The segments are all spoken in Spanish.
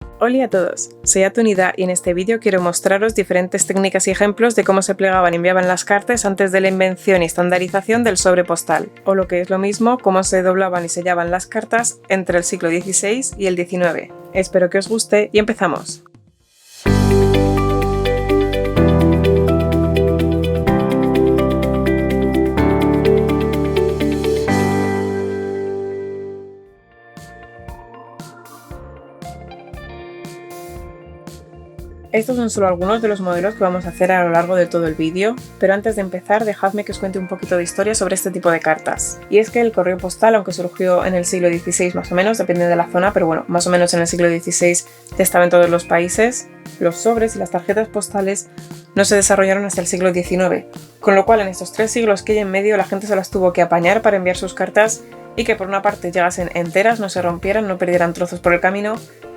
Hola a todos, soy Atunida y en este vídeo quiero mostraros diferentes técnicas y ejemplos de cómo se plegaban y enviaban las cartas antes de la invención y estandarización del sobre postal, o lo que es lo mismo, cómo se doblaban y sellaban las cartas entre el siglo XVI y el XIX. Espero que os guste y empezamos. Estos son solo algunos de los modelos que vamos a hacer a lo largo de todo el vídeo, pero antes de empezar dejadme que os cuente un poquito de historia sobre este tipo de cartas. Y es que el correo postal, aunque surgió en el siglo XVI más o menos, depende de la zona, pero bueno, más o menos en el siglo XVI estaba en todos los países, los sobres y las tarjetas postales no se desarrollaron hasta el siglo XIX, con lo cual en estos 3 siglos que hay en medio la gente se las tuvo que apañar para enviar sus cartas y que por una parte llegasen enteras, no se rompieran, no perdieran trozos por el camino,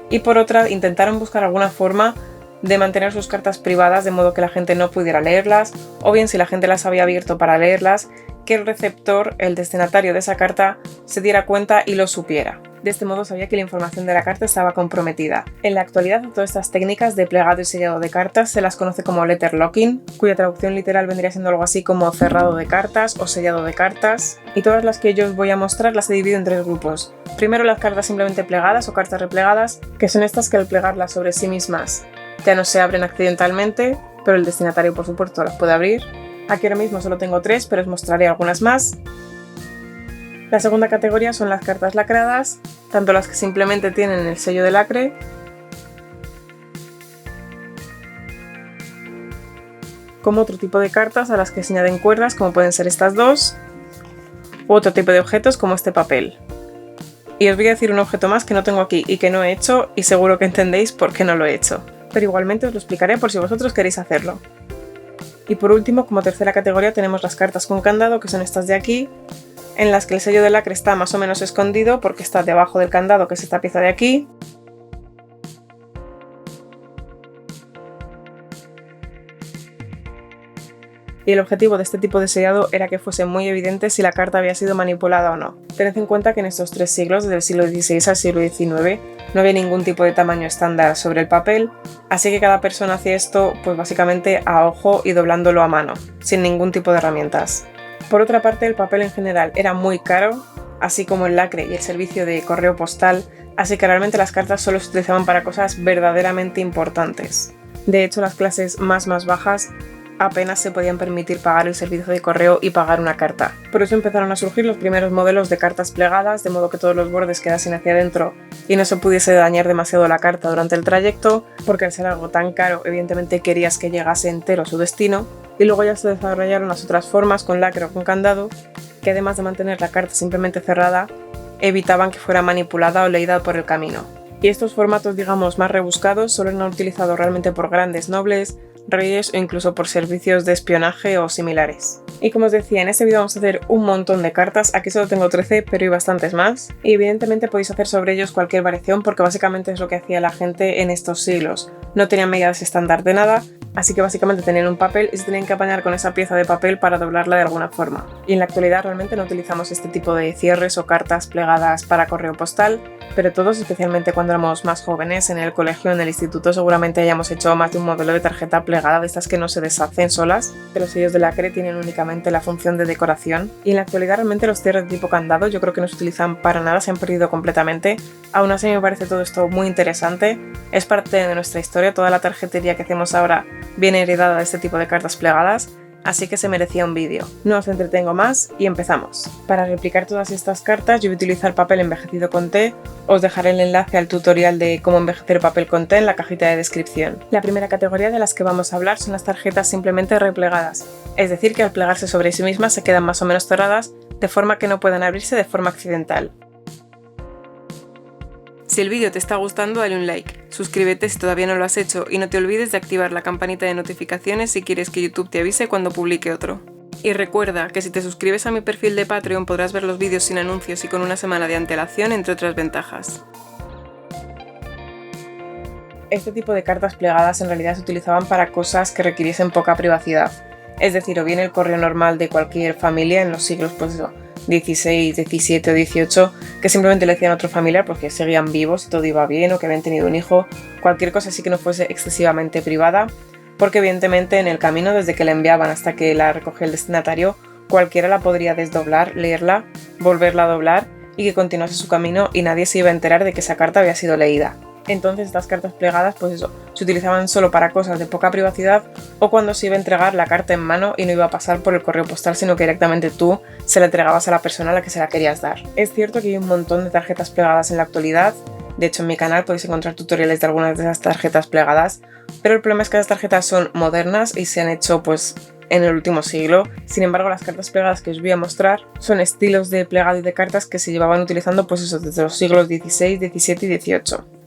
y por otra intentaron buscar alguna forma de mantener sus cartas privadas de modo que la gente no pudiera leerlas, o bien si la gente las había abierto para leerlas, que el receptor, el destinatario de esa carta, se diera cuenta y lo supiera. De este modo sabía que la información de la carta estaba comprometida. En la actualidad, todas estas técnicas de plegado y sellado de cartas se las conoce como letter locking, cuya traducción literal vendría siendo algo así como cerrado de cartas o sellado de cartas, y todas las que yo os voy a mostrar las he dividido en 3 grupos. Primero las cartas simplemente plegadas o cartas replegadas, que son estas que al plegarlas sobre sí mismas ya no se abren accidentalmente, pero el destinatario por supuesto las puede abrir. Aquí ahora mismo solo tengo 3, pero os mostraré algunas más. La segunda categoría son las cartas lacradas, tanto las que simplemente tienen el sello de lacre, como otro tipo de cartas a las que se añaden cuerdas, como pueden ser estas dos, u otro tipo de objetos como este papel. Y os voy a decir un objeto más que no tengo aquí y que no he hecho, y seguro que entendéis por qué no lo he hecho, pero igualmente os lo explicaré por si vosotros queréis hacerlo. Y por último, como tercera categoría, tenemos las cartas con candado, que son estas de aquí, en las que el sello de lacre está más o menos escondido porque está debajo del candado, que es esta pieza de aquí. Y el objetivo de este tipo de sellado era que fuese muy evidente si la carta había sido manipulada o no. Tened en cuenta que en estos 3 siglos, desde el siglo XVI al siglo XIX, no había ningún tipo de tamaño estándar sobre el papel, así que cada persona hacía esto pues básicamente a ojo y doblándolo a mano, sin ningún tipo de herramientas. Por otra parte, el papel en general era muy caro, así como el lacre y el servicio de correo postal, así que realmente las cartas solo se utilizaban para cosas verdaderamente importantes. De hecho, las clases más bajas apenas se podían permitir pagar el servicio de correo y pagar una carta. Por eso empezaron a surgir los primeros modelos de cartas plegadas, de modo que todos los bordes quedasen hacia adentro y no se pudiese dañar demasiado la carta durante el trayecto, porque al ser algo tan caro, evidentemente querías que llegase entero a su destino. Y luego ya se desarrollaron las otras formas con lacre o con candado, que además de mantener la carta simplemente cerrada, evitaban que fuera manipulada o leída por el camino. Y estos formatos, digamos, más rebuscados solo eran utilizados realmente por grandes nobles, reyes o incluso por servicios de espionaje o similares. Y como os decía, en este vídeo vamos a hacer un montón de cartas. Aquí solo tengo 13, pero hay bastantes más. Y evidentemente podéis hacer sobre ellos cualquier variación porque básicamente es lo que hacía la gente en estos siglos. No tenían medidas estándar de nada, así que básicamente tenían un papel y se tenían que apañar con esa pieza de papel para doblarla de alguna forma. Y en la actualidad realmente no utilizamos este tipo de cierres o cartas plegadas para correo postal, pero todos, especialmente cuando éramos más jóvenes, en el colegio, en el instituto, seguramente hayamos hecho más de un modelo de tarjeta plegada de estas que no se deshacen solas, que los sellos de lacre tienen únicamente la función de decoración. Y en la actualidad realmente los cierres de tipo candado yo creo que no se utilizan para nada, se han perdido completamente. Aún así me parece todo esto muy interesante, es parte de nuestra historia, toda la tarjetería que hacemos ahora viene heredada de este tipo de cartas plegadas, así que se merecía un vídeo. No os entretengo más y empezamos. Para replicar todas estas cartas yo voy a utilizar papel envejecido con té, os dejaré el enlace al tutorial de cómo envejecer papel con té en la cajita de descripción. La primera categoría de las que vamos a hablar son las tarjetas simplemente replegadas, es decir que al plegarse sobre sí mismas se quedan más o menos cerradas de forma que no puedan abrirse de forma accidental. Si el vídeo te está gustando, dale un like, suscríbete si todavía no lo has hecho y no te olvides de activar la campanita de notificaciones si quieres que YouTube te avise cuando publique otro. Y recuerda que si te suscribes a mi perfil de Patreon podrás ver los vídeos sin anuncios y con una semana de antelación, entre otras ventajas. Este tipo de cartas plegadas en realidad se utilizaban para cosas que requiriesen poca privacidad, es decir, o bien el correo normal de cualquier familia en los siglos pues eso, 16, 17 o 18, que simplemente le decían a otro familiar porque seguían vivos y todo iba bien o que habían tenido un hijo, cualquier cosa así que no fuese excesivamente privada, porque evidentemente en el camino desde que la enviaban hasta que la recoge el destinatario, cualquiera la podría desdoblar, leerla, volverla a doblar y que continuase su camino y nadie se iba a enterar de que esa carta había sido leída. Entonces estas cartas plegadas, pues eso, se utilizaban solo para cosas de poca privacidad o cuando se iba a entregar la carta en mano y no iba a pasar por el correo postal, sino que directamente tú se la entregabas a la persona a la que se la querías dar. Es cierto que hay un montón de tarjetas plegadas en la actualidad, de hecho en mi canal podéis encontrar tutoriales de algunas de esas tarjetas plegadas, pero el problema es que las tarjetas son modernas y se han hecho pues en el último siglo. Sin embargo, las cartas plegadas que os voy a mostrar son estilos de plegado y de cartas que se llevaban utilizando pues eso desde los siglos XVI, XVII y XVIII.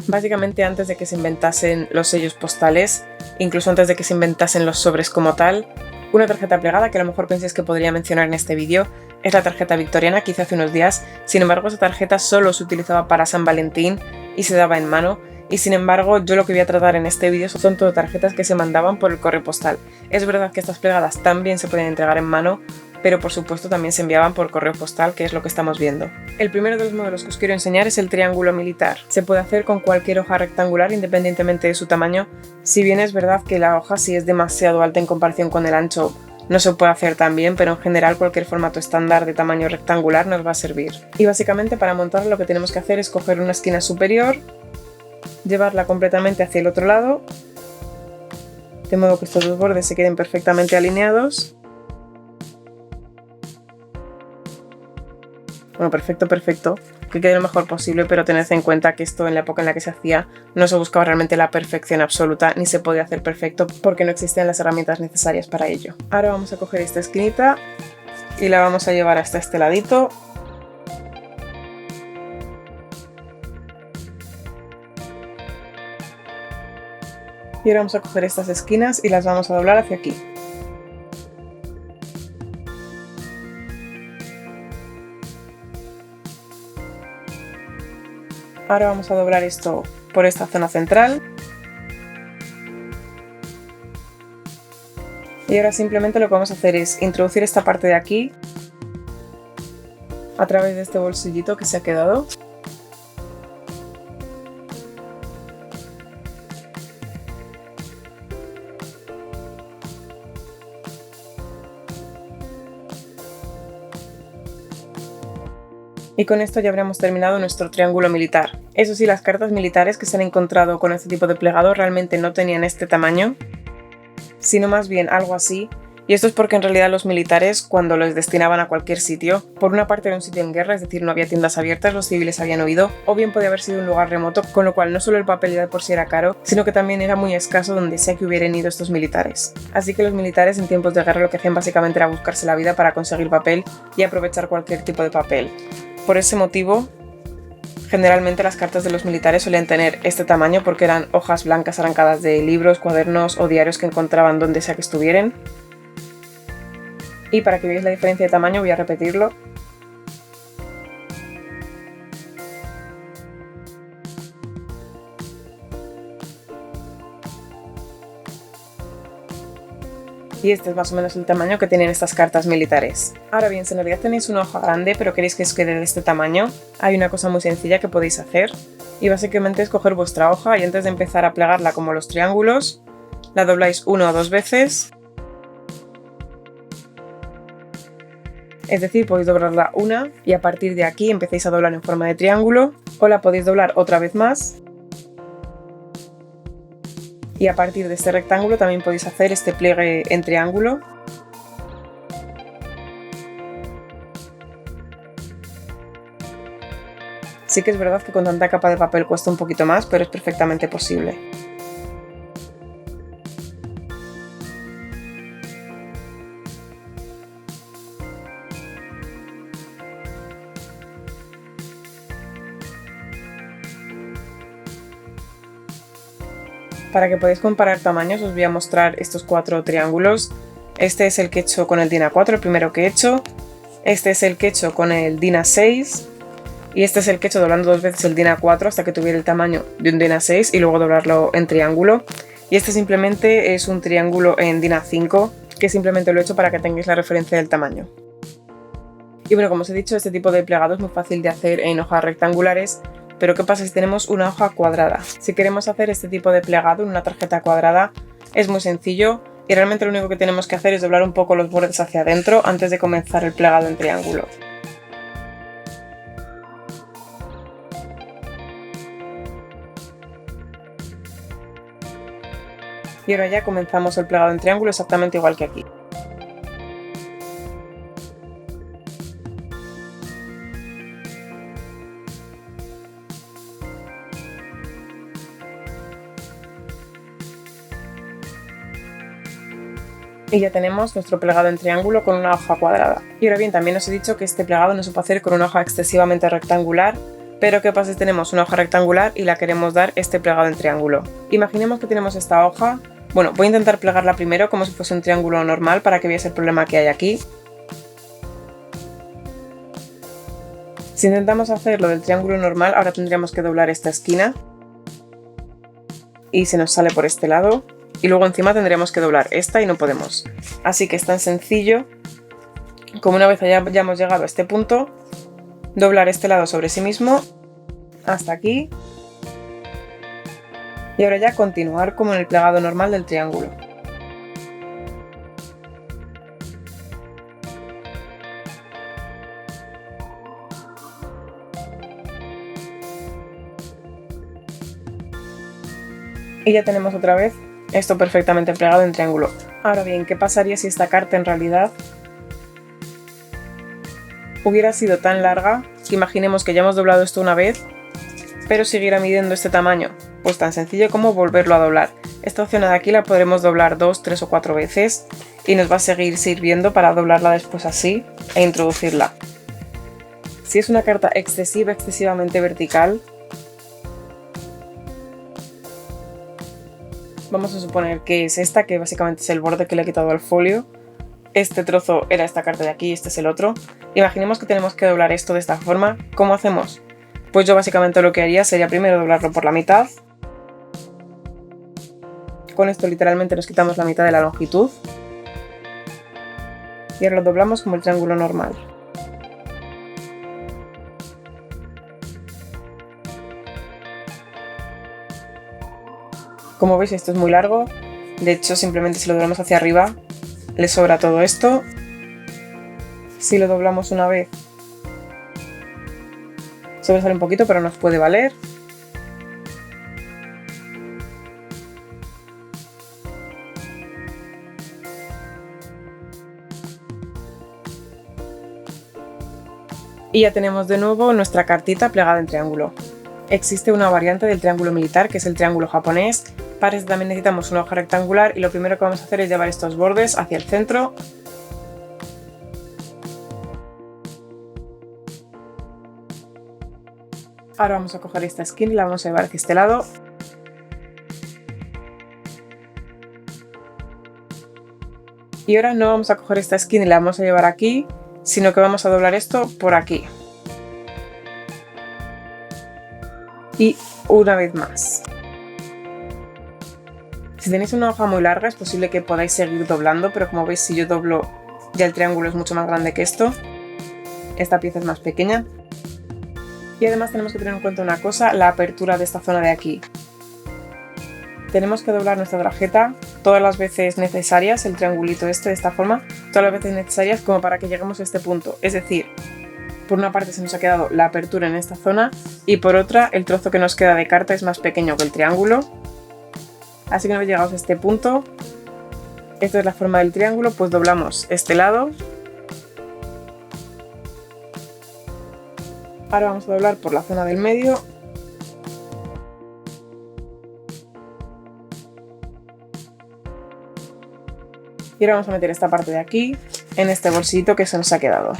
Básicamente antes de que se inventasen los sellos postales, incluso antes de que se inventasen los sobres como tal, una tarjeta plegada que a lo mejor penséis que podría mencionar en este vídeo es la tarjeta victoriana que hice hace unos días. Sin embargo, esa tarjeta solo se utilizaba para San Valentín y se daba en mano. Y sin embargo, yo lo que voy a tratar en este vídeo son todo tarjetas que se mandaban por el correo postal. Es verdad que estas plegadas también se pueden entregar en mano, pero por supuesto también se enviaban por correo postal, que es lo que estamos viendo. El primero de los modelos que os quiero enseñar es el triángulo militar. Se puede hacer con cualquier hoja rectangular independientemente de su tamaño, si bien es verdad que la hoja, si es demasiado alta en comparación con el ancho, no se puede hacer tan bien, pero en general cualquier formato estándar de tamaño rectangular nos va a servir. Y básicamente para montarlo lo que tenemos que hacer es coger una esquina superior, llevarla completamente hacia el otro lado, de modo que estos dos bordes se queden perfectamente alineados. Bueno, perfecto, que quede lo mejor posible, pero tened en cuenta que esto en la época en la que se hacía no se buscaba realmente la perfección absoluta, ni se podía hacer perfecto porque no existían las herramientas necesarias para ello. Ahora vamos a coger esta esquinita y la vamos a llevar hasta este ladito. Y ahora vamos a coger estas esquinas y las vamos a doblar hacia aquí. Ahora vamos a doblar esto por esta zona central. Y ahora simplemente lo que vamos a hacer es introducir esta parte de aquí a través de este bolsillito que se ha quedado. Y con esto ya habremos terminado nuestro triángulo militar. Eso sí, las cartas militares que se han encontrado con este tipo de plegado realmente no tenían este tamaño, sino más bien algo así. Y esto es porque en realidad los militares, cuando los destinaban a cualquier sitio, por una parte era un sitio en guerra, es decir, no había tiendas abiertas, los civiles habían huido, o bien podía haber sido un lugar remoto, con lo cual no solo el papel ya de por sí era caro, sino que también era muy escaso donde sea que hubieran ido estos militares. Así que los militares en tiempos de guerra lo que hacían básicamente era buscarse la vida para conseguir papel y aprovechar cualquier tipo de papel. Por ese motivo, generalmente las cartas de los militares solían tener este tamaño porque eran hojas blancas arrancadas de libros, cuadernos o diarios que encontraban donde sea que estuvieran. Y para que veáis la diferencia de tamaño voy a repetirlo. Y este es más o menos el tamaño que tienen estas cartas militares. Ahora bien, si en realidad tenéis una hoja grande pero queréis que os quede de este tamaño, hay una cosa muy sencilla que podéis hacer y básicamente es coger vuestra hoja y antes de empezar a plegarla como los triángulos, la dobláis 1 o 2 veces. Es decir, podéis doblarla una y a partir de aquí empecéis a doblar en forma de triángulo, o la podéis doblar otra vez más. Y a partir de este rectángulo también podéis hacer este pliegue en triángulo. Sí que es verdad que con tanta capa de papel cuesta un poquito más, pero es perfectamente posible. Para que podáis comparar tamaños os voy a mostrar estos 4 triángulos. Este es el que he hecho con el DIN A4, el primero que he hecho. Este es el que he hecho con el DIN A6. Y este es el que he hecho doblando 2 veces el DIN A4 hasta que tuviera el tamaño de un DIN A6 y luego doblarlo en triángulo. Y este simplemente es un triángulo en DIN A5, que simplemente lo he hecho para que tengáis la referencia del tamaño. Y bueno, como os he dicho, este tipo de plegado es muy fácil de hacer en hojas rectangulares, pero ¿qué pasa si tenemos una hoja cuadrada? Si queremos hacer este tipo de plegado en una tarjeta cuadrada, es muy sencillo y realmente lo único que tenemos que hacer es doblar un poco los bordes hacia adentro antes de comenzar el plegado en triángulo. Y ahora ya comenzamos el plegado en triángulo exactamente igual que aquí. Y ya tenemos nuestro plegado en triángulo con una hoja cuadrada. Y ahora bien, también os he dicho que este plegado no se puede hacer con una hoja excesivamente rectangular, pero ¿qué pasa si tenemos una hoja rectangular y la queremos dar este plegado en triángulo? Imaginemos que tenemos esta hoja. Bueno, voy a intentar plegarla primero como si fuese un triángulo normal para que veáis el problema que hay aquí. Si intentamos hacer lo del triángulo normal, ahora tendríamos que doblar esta esquina y se nos sale por este lado. Y luego encima tendríamos que doblar esta y no podemos. Así que es tan sencillo como una vez ya hemos llegado a este punto, doblar este lado sobre sí mismo hasta aquí. Y ahora ya continuar como en el plegado normal del triángulo. Y ya tenemos otra vez esto perfectamente plegado en triángulo. Ahora bien, ¿qué pasaría si esta carta en realidad hubiera sido tan larga que imaginemos que ya hemos doblado esto una vez, pero siguiera midiendo este tamaño? Pues tan sencillo como volverlo a doblar. Esta zona de aquí la podremos doblar 2, 3 o 4 veces y nos va a seguir sirviendo para doblarla después así e introducirla. Si es una carta excesivamente vertical, vamos a suponer que es esta, que básicamente es el borde que le he quitado al folio. Este trozo era esta carta de aquí y este es el otro. Imaginemos que tenemos que doblar esto de esta forma. ¿Cómo hacemos? Pues yo básicamente lo que haría sería primero doblarlo por la mitad. Con esto literalmente nos quitamos la mitad de la longitud. Y ahora lo doblamos como el triángulo normal. Como veis, esto es muy largo. De hecho, simplemente si lo doblamos hacia arriba, le sobra todo esto. Si lo doblamos una vez, sobresale un poquito, pero nos puede valer. Y ya tenemos de nuevo nuestra cartita plegada en triángulo. Existe una variante del triángulo militar, que es el triángulo japonés. Para esto también necesitamos una hoja rectangular y lo primero que vamos a hacer es llevar estos bordes hacia el centro. Ahora vamos a coger esta esquina y la vamos a llevar hacia este lado. Y ahora no vamos a coger esta esquina y la vamos a llevar aquí, sino que vamos a doblar esto por aquí. Y una vez más. Si tenéis una hoja muy larga es posible que podáis seguir doblando, pero como veis, si yo doblo ya el triángulo es mucho más grande que esto. Esta pieza es más pequeña. Y además tenemos que tener en cuenta una cosa, la apertura de esta zona de aquí. Tenemos que doblar nuestra tarjeta todas las veces necesarias, el triangulito este de esta forma, todas las veces necesarias como para que lleguemos a este punto. Es decir, por una parte se nos ha quedado la apertura en esta zona y por otra el trozo que nos queda de carta es más pequeño que el triángulo. Así que una vez llegados a este punto, esta es la forma del triángulo, pues doblamos este lado. Ahora vamos a doblar por la zona del medio. Y ahora vamos a meter esta parte de aquí en este bolsillito que se nos ha quedado.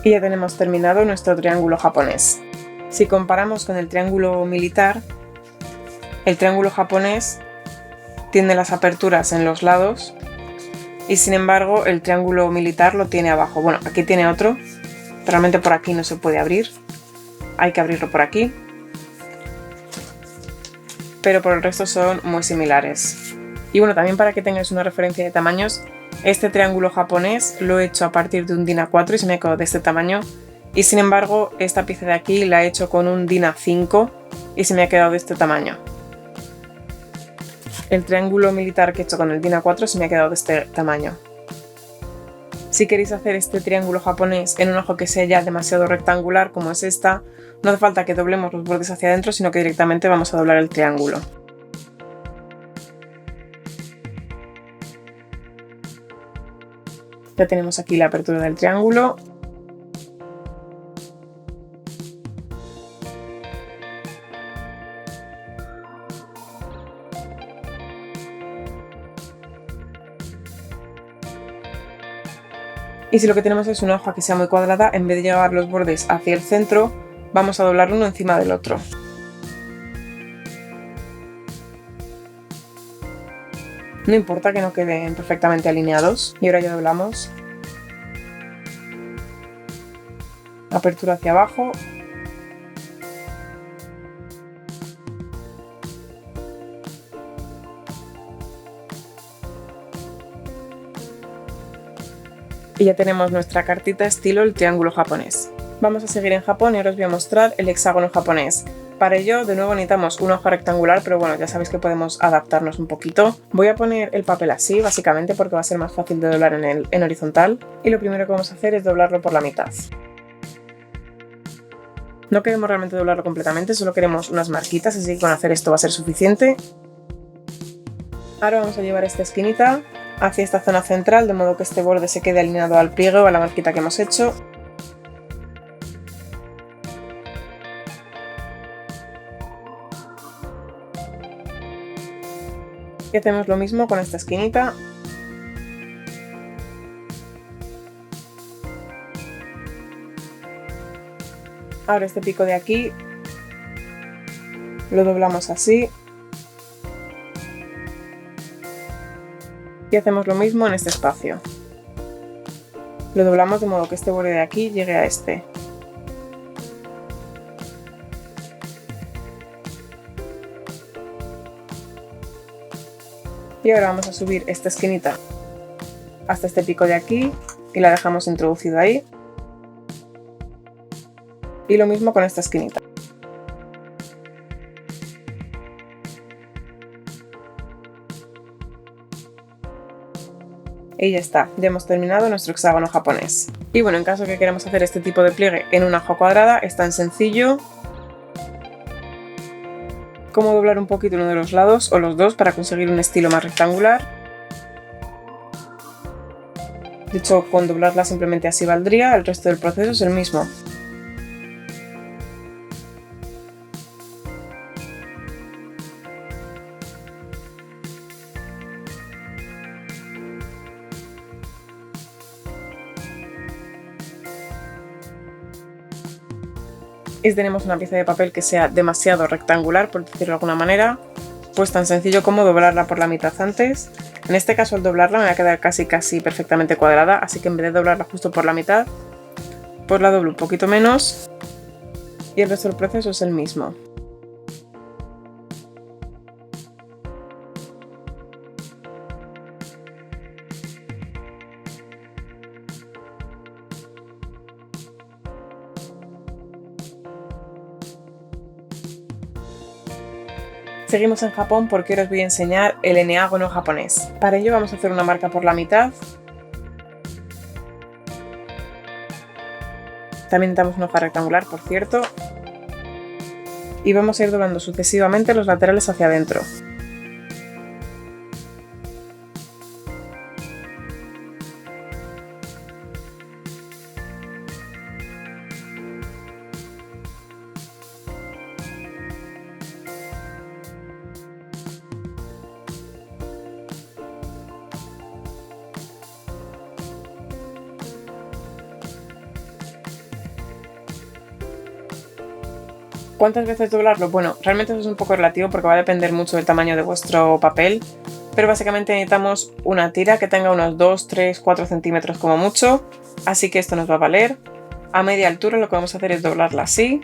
Y ya tenemos terminado nuestro triángulo japonés. Si comparamos con el triángulo militar, el triángulo japonés tiene las aperturas en los lados y sin embargo el triángulo militar lo tiene abajo. Bueno, aquí tiene otro, realmente por aquí no se puede abrir, hay que abrirlo por aquí. pero por el resto son muy similares. Y bueno, también para que tengáis una referencia de tamaños, este triángulo japonés lo he hecho a partir de un DIN A4 y se me ha quedado de este tamaño, y sin embargo esta pieza de aquí la he hecho con un DIN A5 y se me ha quedado de este tamaño. El triángulo militar que he hecho con el DIN A4 se me ha quedado de este tamaño. Si queréis hacer este triángulo japonés en un hoja que sea ya demasiado rectangular como es esta, no hace falta que doblemos los bordes hacia adentro, sino que directamente vamos a doblar el triángulo. Ya tenemos aquí la apertura del triángulo. Y si lo que tenemos es una hoja que sea muy cuadrada, en vez de llevar los bordes hacia el centro, vamos a doblar uno encima del otro. No importa que no queden perfectamente alineados. Y ahora ya doblamos. Apertura hacia abajo. Y ya tenemos nuestra cartita estilo el triángulo japonés. Vamos a seguir en Japón y ahora os voy a mostrar el hexágono japonés. Para ello, de nuevo necesitamos una hoja rectangular, pero bueno, ya sabéis que podemos adaptarnos un poquito. Voy a poner el papel así, básicamente, porque va a ser más fácil de doblar en horizontal. Y lo primero que vamos a hacer es doblarlo por la mitad. No queremos realmente doblarlo completamente, solo queremos unas marquitas, así que con hacer esto va a ser suficiente. Ahora vamos a llevar esta esquinita hacia esta zona central, de modo que este borde se quede alineado al pliegue o a la marquita que hemos hecho. Y hacemos lo mismo con esta esquinita. Ahora este pico de aquí lo doblamos así. Y hacemos lo mismo en este espacio. Lo doblamos de modo que este borde de aquí llegue a este. Y ahora vamos a subir esta esquinita hasta este pico de aquí y la dejamos introducida ahí. Y lo mismo con esta esquinita. Y ya está, ya hemos terminado nuestro hexágono japonés. Y bueno, en caso que queramos hacer este tipo de pliegue en una hoja cuadrada, es tan sencillo como doblar un poquito uno de los lados o los dos para conseguir un estilo más rectangular. De hecho, con doblarla simplemente así valdría, el resto del proceso es el mismo. Y si tenemos una pieza de papel que sea demasiado rectangular, por decirlo de alguna manera, pues tan sencillo como doblarla por la mitad antes. En este caso, al doblarla me va a quedar casi perfectamente cuadrada, así que en vez de doblarla justo por la mitad, pues la doblo un poquito menos y el resto del proceso es el mismo. Seguimos en Japón porque ahora os voy a enseñar el eneágono japonés. Para ello vamos a hacer una marca por la mitad. También necesitamos una hoja rectangular, por cierto. Y vamos a ir doblando sucesivamente los laterales hacia adentro. ¿Cuántas veces doblarlo? Bueno, realmente eso es un poco relativo porque va a depender mucho del tamaño de vuestro papel, pero básicamente necesitamos una tira que tenga unos 2, 3, 4 centímetros como mucho, así que esto nos va a valer. A media altura lo que vamos a hacer es doblarla así.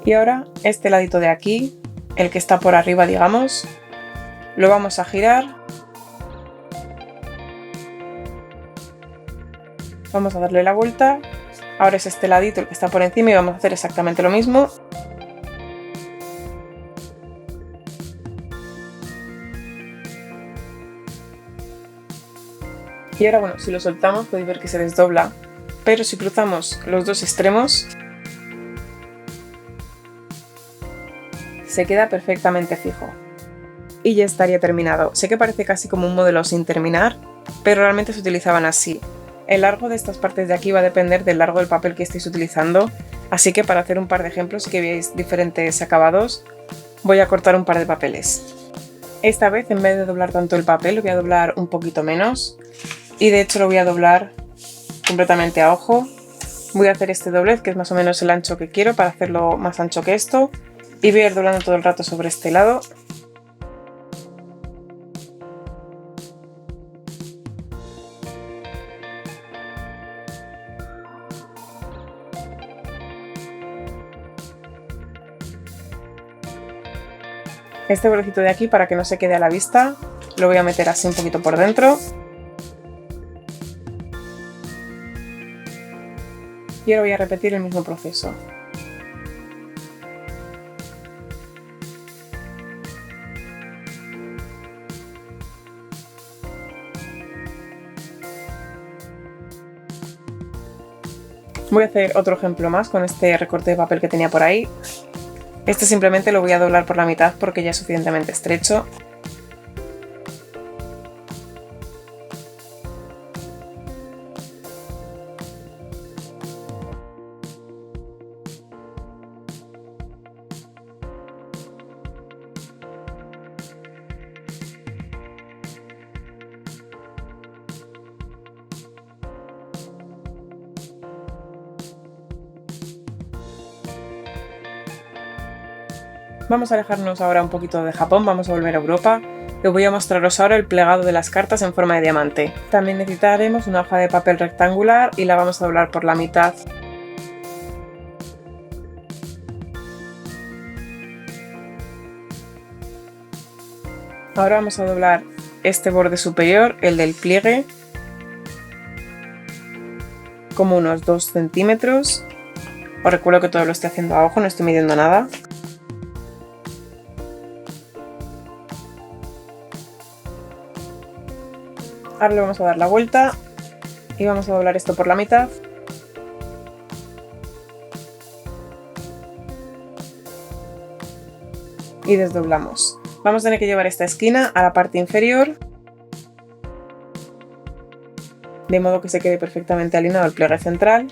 Y ahora este ladito de aquí, el que está por arriba digamos, lo vamos a girar. Vamos a darle la vuelta. Ahora es este ladito el que está por encima y vamos a hacer exactamente lo mismo. Y ahora bueno, si lo soltamos podéis ver que se desdobla, pero si cruzamos los dos extremos se queda perfectamente fijo. Y ya estaría terminado. Sé que parece casi como un modelo sin terminar, pero realmente se utilizaban así. El largo de estas partes de aquí va a depender del largo del papel que estéis utilizando, así que para hacer un par de ejemplos y que veáis diferentes acabados, voy a cortar un par de papeles. Esta vez en vez de doblar tanto el papel lo voy a doblar un poquito menos, y de hecho lo voy a doblar completamente a ojo. Voy a hacer este doblez que es más o menos el ancho que quiero para hacerlo más ancho que esto, y voy a ir doblando todo el rato sobre este lado. Este bordecito de aquí, para que no se quede a la vista, lo voy a meter así un poquito por dentro. Y ahora voy a repetir el mismo proceso. Voy a hacer otro ejemplo más con este recorte de papel que tenía por ahí. Este simplemente lo voy a doblar por la mitad porque ya es suficientemente estrecho. Vamos a alejarnos ahora un poquito de Japón, vamos a volver a Europa. Os voy a mostraros ahora el plegado de las cartas en forma de diamante. También necesitaremos una hoja de papel rectangular y la vamos a doblar por la mitad. Ahora vamos a doblar este borde superior, el del pliegue, como unos 2 centímetros. Os recuerdo que todo lo estoy haciendo a ojo, no estoy midiendo nada. Ahora le vamos a dar la vuelta y vamos a doblar esto por la mitad. Y desdoblamos. Vamos a tener que llevar esta esquina a la parte inferior, de modo que se quede perfectamente alineado el pliegue central.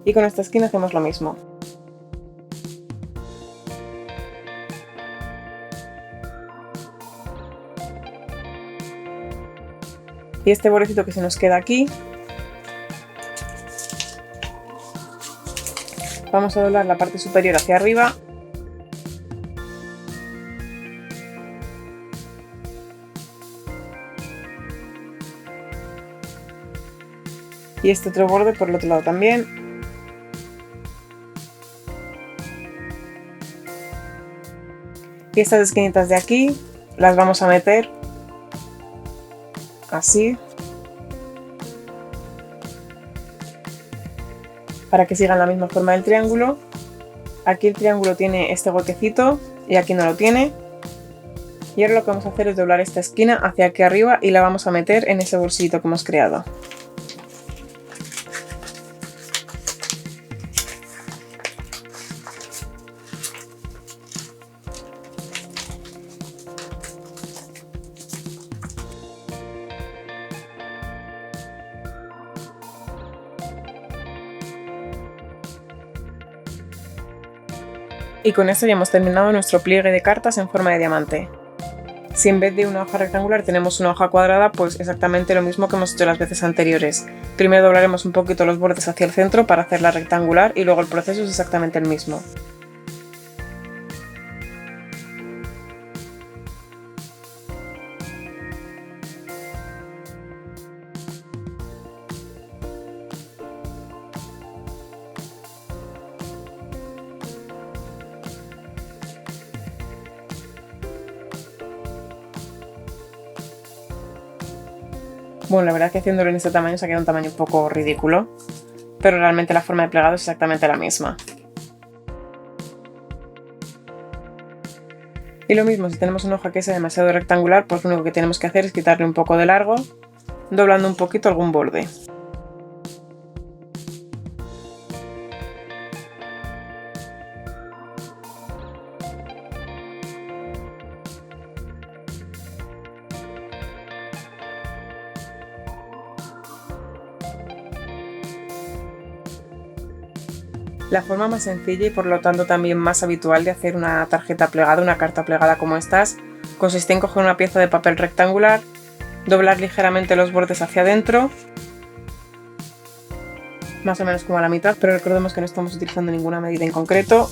Y con esta esquina hacemos lo mismo. Y este bordecito que se nos queda aquí, vamos a doblar la parte superior hacia arriba. Y este otro borde por el otro lado también. Y estas esquinitas de aquí las vamos a meter así, para que sigan la misma forma del triángulo. Aquí el triángulo tiene este huequecito y aquí no lo tiene. Y ahora lo que vamos a hacer es doblar esta esquina hacia aquí arriba y la vamos a meter en ese bolsillito que hemos creado. Y con esto ya hemos terminado nuestro pliegue de cartas en forma de diamante. Si en vez de una hoja rectangular tenemos una hoja cuadrada, pues exactamente lo mismo que hemos hecho las veces anteriores. Primero doblaremos un poquito los bordes hacia el centro para hacerla rectangular y luego el proceso es exactamente el mismo. Bueno, la verdad es que haciéndolo en este tamaño se ha quedado un tamaño un poco ridículo, pero realmente la forma de plegado es exactamente la misma. Y lo mismo, si tenemos una hoja que sea demasiado rectangular, pues lo único que tenemos que hacer es quitarle un poco de largo, doblando un poquito algún borde. La forma más sencilla y por lo tanto también más habitual de hacer una tarjeta plegada, una carta plegada como estas, consiste en coger una pieza de papel rectangular, doblar ligeramente los bordes hacia adentro, más o menos como a la mitad, pero recordemos que no estamos utilizando ninguna medida en concreto.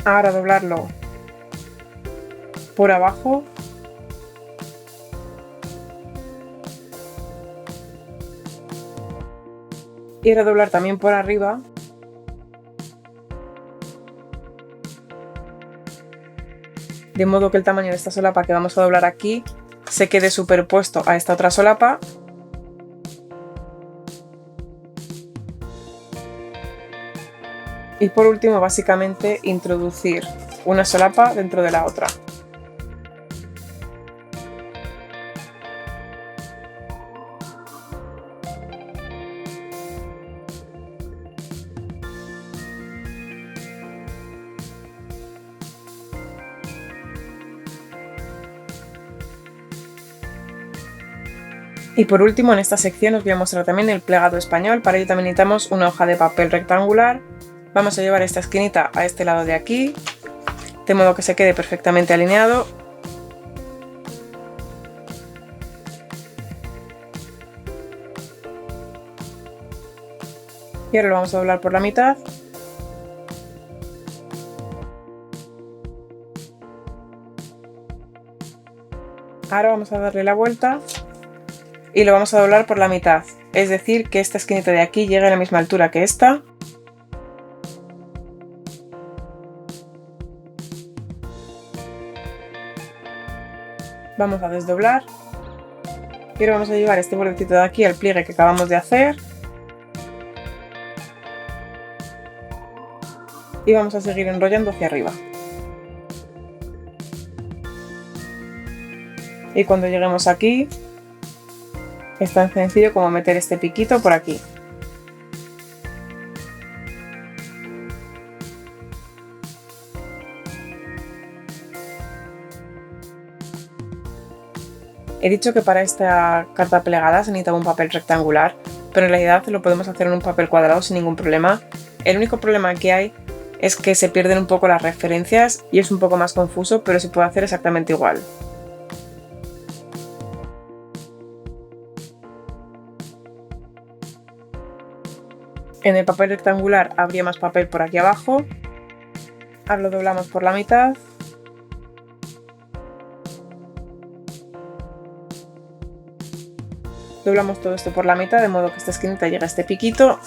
Ahora doblarlo por abajo. Y redoblar también por arriba. De modo que el tamaño de esta solapa que vamos a doblar aquí se quede superpuesto a esta otra solapa. Y por último, básicamente, introducir una solapa dentro de la otra. Y por último, en esta sección os voy a mostrar también el plegado español. Para ello también necesitamos una hoja de papel rectangular. Vamos a llevar esta esquinita a este lado de aquí, de modo que se quede perfectamente alineado. Y ahora lo vamos a doblar por la mitad. Ahora vamos a darle la vuelta y lo vamos a doblar por la mitad, es decir, que esta esquinita de aquí llegue a la misma altura que esta. Vamos a desdoblar y ahora vamos a llevar este bordecito de aquí al pliegue que acabamos de hacer y vamos a seguir enrollando hacia arriba. Y cuando lleguemos aquí, es tan sencillo como meter este piquito por aquí. He dicho que para esta carta plegada se necesitaba un papel rectangular, pero en realidad lo podemos hacer en un papel cuadrado sin ningún problema. El único problema que hay es que se pierden un poco las referencias y es un poco más confuso, pero se puede hacer exactamente igual. En el papel rectangular habría más papel por aquí abajo. Ahora lo doblamos por la mitad. Doblamos todo esto por la mitad, de modo que esta esquinita llegue a este piquito.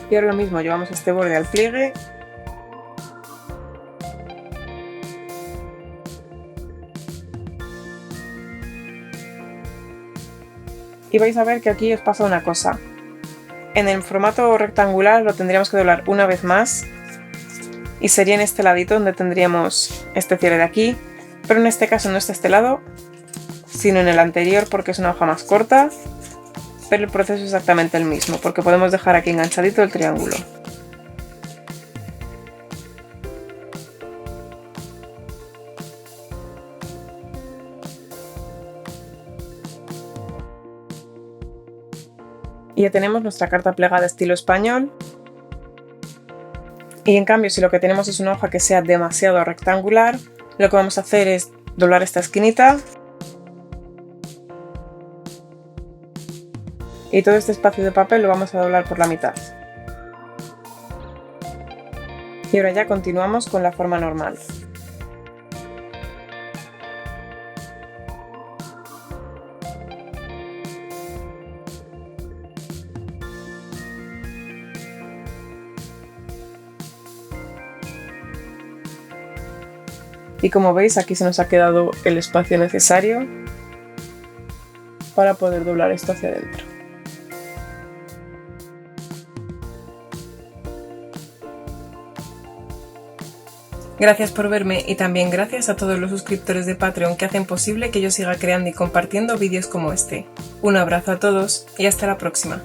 Y ahora lo mismo, llevamos este borde al pliegue. Y vais a ver que aquí os pasa una cosa. En el formato rectangular lo tendríamos que doblar una vez más y sería en este ladito donde tendríamos este cierre de aquí, pero en este caso no está este lado, sino en el anterior porque es una hoja más corta, pero el proceso es exactamente el mismo porque podemos dejar aquí enganchadito el triángulo. Y ya tenemos nuestra carta plegada estilo español. Y en cambio, si lo que tenemos es una hoja que sea demasiado rectangular, lo que vamos a hacer es doblar esta esquinita. Y todo este espacio de papel lo vamos a doblar por la mitad. Y ahora ya continuamos con la forma normal. Y como veis, aquí se nos ha quedado el espacio necesario para poder doblar esto hacia adentro. Gracias por verme y también gracias a todos los suscriptores de Patreon que hacen posible que yo siga creando y compartiendo vídeos como este. Un abrazo a todos y hasta la próxima.